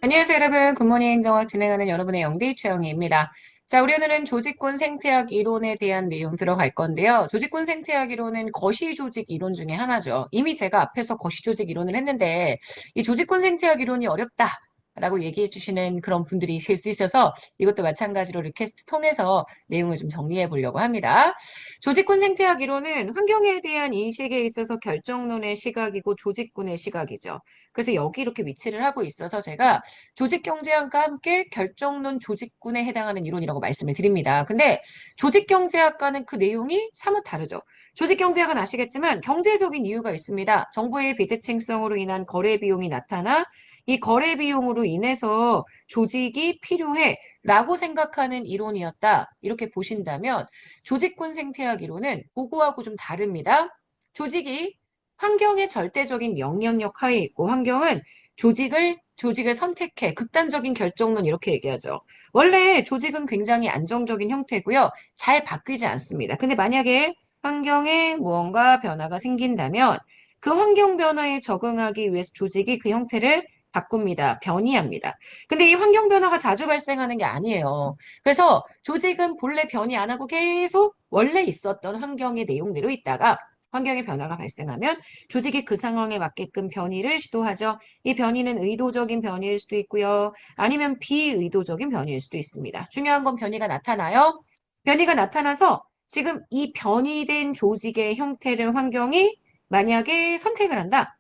안녕하세요, 여러분. 굿모닝 정학 진행하는 여러분의 영디 최영희입니다. 자, 우리 오늘은 조직군 생태학 이론에 대한 내용 들어갈 건데요. 조직군 생태학 이론은 거시조직 이론 중에 하나죠. 이미 제가 앞에서 거시조직 이론을 했는데, 이 조직군 생태학 이론이 어렵다. 라고 얘기해 주시는 그런 분들이 있을 수 있어서 이것도 마찬가지로 리퀘스트 통해서 내용을 좀 정리해 보려고 합니다. 조직군 생태학 이론은 환경에 대한 인식에 있어서 결정론의 시각이고 조직군의 시각이죠. 그래서 여기 이렇게 위치를 하고 있어서 제가 조직경제학과 함께 결정론 조직군에 해당하는 이론이라고 말씀을 드립니다. 근데 조직경제학과는 그 내용이 사뭇 다르죠. 조직경제학은 아시겠지만 경제적인 이유가 있습니다. 정보의 비대칭성으로 인한 거래 비용이 나타나 이 거래 비용으로 인해서 조직이 필요해 라고 생각하는 이론이었다. 이렇게 보신다면 조직군 생태학 이론은 그거하고 좀 다릅니다. 조직이 환경의 절대적인 영향력 하에 있고 환경은 조직을 선택해 극단적인 결정론 이렇게 얘기하죠. 원래 조직은 굉장히 안정적인 형태고요. 잘 바뀌지 않습니다. 근데 만약에 환경에 무언가 변화가 생긴다면 그 환경 변화에 적응하기 위해서 조직이 그 형태를 바꿉니다. 변이합니다. 근데 이 환경 변화가 자주 발생하는 게 아니에요. 그래서 조직은 본래 변이 안 하고 계속 원래 있었던 환경의 내용대로 있다가 환경의 변화가 발생하면 조직이 그 상황에 맞게끔 변이를 시도하죠. 이 변이는 의도적인 변이일 수도 있고요. 아니면 비의도적인 변이일 수도 있습니다. 중요한 건 변이가 나타나요. 변이가 나타나서 지금 이 변이된 조직의 형태를 환경이 만약에 선택을 한다.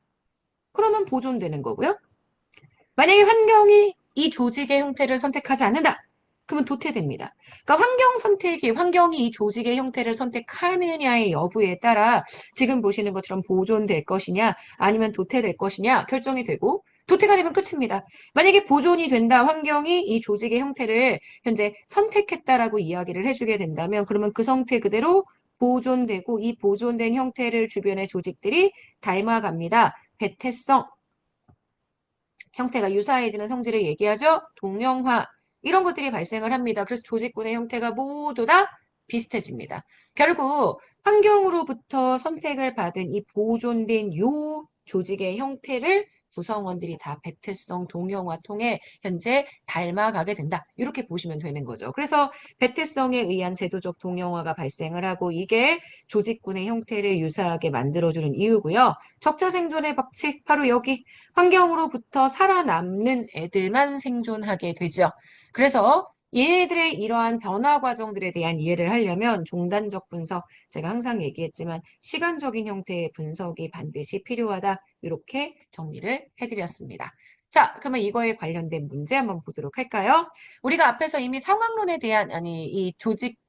그러면 보존되는 거고요. 만약에 환경이 이 조직의 형태를 선택하지 않는다. 그러면 도태됩니다. 그러니까 환경이 이 조직의 형태를 선택하느냐의 여부에 따라 지금 보시는 것처럼 보존될 것이냐 아니면 도태될 것이냐 결정이 되고 도태가 되면 끝입니다. 만약에 보존이 된다, 환경이 이 조직의 형태를 현재 선택했다라고 이야기를 해주게 된다면 그러면 그 상태 그대로 보존되고 이 보존된 형태를 주변의 조직들이 닮아갑니다. 배태성, 형태가 유사해지는 성질을 얘기하죠. 동형화 이런 것들이 발생을 합니다. 그래서 조직군의 형태가 모두 다 비슷해집니다. 결국 환경으로부터 선택을 받은 이 보존된 요 조직의 형태를 구성원들이 다 배태성 동형화 통해 현재 닮아가게 된다. 이렇게 보시면 되는 거죠. 그래서 배태성에 의한 제도적 동형화가 발생을 하고 이게 조직군의 형태를 유사하게 만들어주는 이유고요. 적자 생존의 법칙 바로 여기 환경으로부터 살아남는 애들만 생존하게 되죠. 그래서 얘네들의 이러한 변화 과정들에 대한 이해를 하려면 종단적 분석, 제가 항상 얘기했지만 시간적인 형태의 분석이 반드시 필요하다. 이렇게 정리를 해드렸습니다. 자, 그러면 이거에 관련된 문제 한번 보도록 할까요? 우리가 앞에서 이미 상황론에 대한, 아니, 이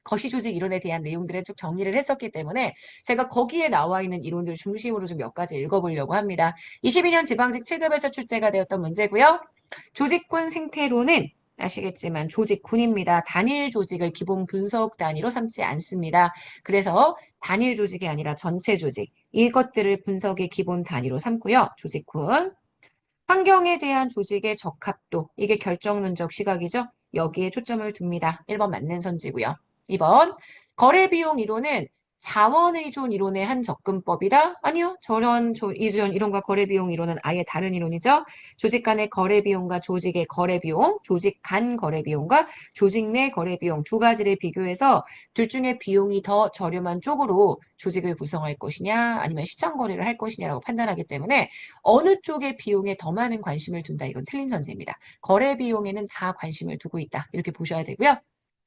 거시조직 이론에 대한 내용들을 쭉 정리를 했었기 때문에 제가 거기에 나와 있는 이론들 중심으로 좀 몇 가지 읽어보려고 합니다. 22년 지방직 7급에서 출제가 되었던 문제고요. 조직군 생태론은 아시겠지만 조직군입니다. 단일 조직을 기본 분석 단위로 삼지 않습니다. 그래서 단일 조직이 아니라 전체 조직, 이것들을 분석의 기본 단위로 삼고요. 조직군. 환경에 대한 조직의 적합도, 이게 결정론적 시각이죠. 여기에 초점을 둡니다. 1번 맞는 선지고요. 2번 거래 비용 이론은 자원의존 이론의 한 접근법이다? 아니요. 이론과 거래 비용 이론은 아예 다른 이론이죠. 조직 간의 거래 비용과 조직의 거래 비용, 조직 간 거래 비용과 조직 내 거래 비용 두 가지를 비교해서 둘 중에 비용이 더 저렴한 쪽으로 조직을 구성할 것이냐 아니면 시장 거래를 할 것이냐라고 판단하기 때문에 어느 쪽의 비용에 더 많은 관심을 둔다. 이건 틀린 전제입니다. 거래 비용에는 다 관심을 두고 있다. 이렇게 보셔야 되고요.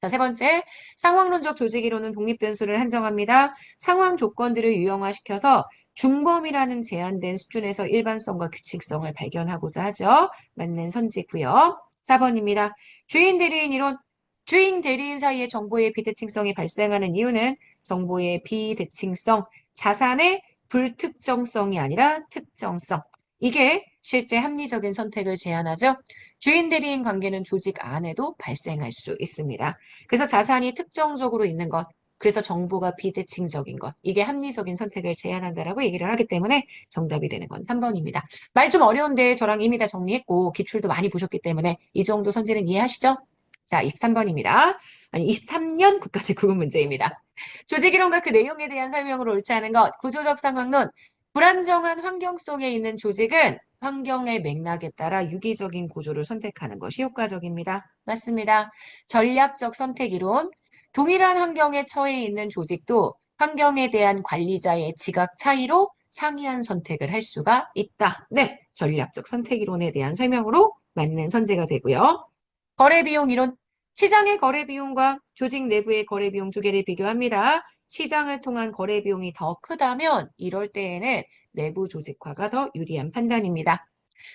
자, 세 번째, 상황론적 조직이론은 독립변수를 한정합니다. 상황 조건들을 유형화시켜서 중범이라는 제한된 수준에서 일반성과 규칙성을 발견하고자 하죠. 맞는 선지고요. 4번입니다. 주인 대리인 이론. 주인 대리인 사이의 정보의 비대칭성이 발생하는 이유는 정보의 비대칭성, 자산의 불특정성이 아니라 특정성. 이게 실제 합리적인 선택을 제한하죠. 주인 대리인 관계는 조직 안에도 발생할 수 있습니다. 그래서 자산이 특정적으로 있는 것, 그래서 정보가 비대칭적인 것, 이게 합리적인 선택을 제한한다라고 얘기를 하기 때문에 정답이 되는 건 3번입니다. 말 좀 어려운데 저랑 이미 다 정리했고 기출도 많이 보셨기 때문에 이 정도 선지는 이해하시죠? 자, 23번입니다. 아니, 23년 국가직 구분 문제입니다. 조직이론과 그 내용에 대한 설명으로 옳지 않은 것, 구조적 상황론, 불안정한 환경 속에 있는 조직은 환경의 맥락에 따라 유기적인 구조를 선택하는 것이 효과적입니다. 맞습니다. 전략적 선택 이론. 동일한 환경에 처해 있는 조직도 환경에 대한 관리자의 지각 차이로 상이한 선택을 할 수가 있다. 네, 전략적 선택 이론에 대한 설명으로 맞는 선제가 되고요. 거래 비용 이론. 시장의 거래 비용과 조직 내부의 거래 비용 두 개를 비교합니다. 시장을 통한 거래 비용이 더 크다면 이럴 때에는 내부 조직화가 더 유리한 판단입니다.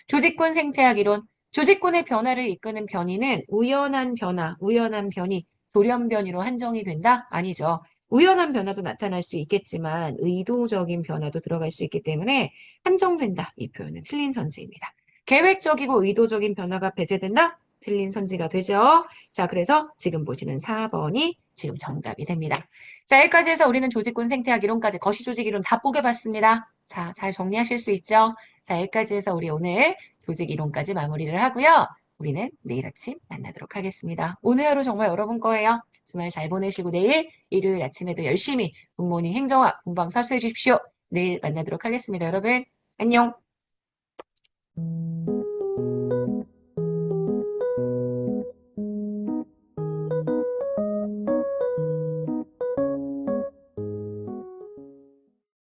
조직군 생태학 이론. 조직군의 변화를 이끄는 변이는 우연한 변화, 우연한 변이, 돌연변이로 한정이 된다? 아니죠. 우연한 변화도 나타날 수 있겠지만 의도적인 변화도 들어갈 수 있기 때문에 한정된다. 이 표현은 틀린 선지입니다. 계획적이고 의도적인 변화가 배제된다? 틀린 선지가 되죠. 자, 그래서 지금 보시는 4번이 지금 정답이 됩니다. 자, 여기까지 해서 우리는 조직군 생태학 이론까지 거시조직 이론 다 뽀개봤습니다. 자, 잘 정리하실 수 있죠? 자, 여기까지 해서 우리 오늘 조직 이론까지 마무리를 하고요. 우리는 내일 아침 만나도록 하겠습니다. 오늘 하루 정말 여러분 거예요. 주말 잘 보내시고 내일 일요일 아침에도 열심히 굿모닝 행정학 공방 사수해 주십시오. 내일 만나도록 하겠습니다. 여러분, 안녕.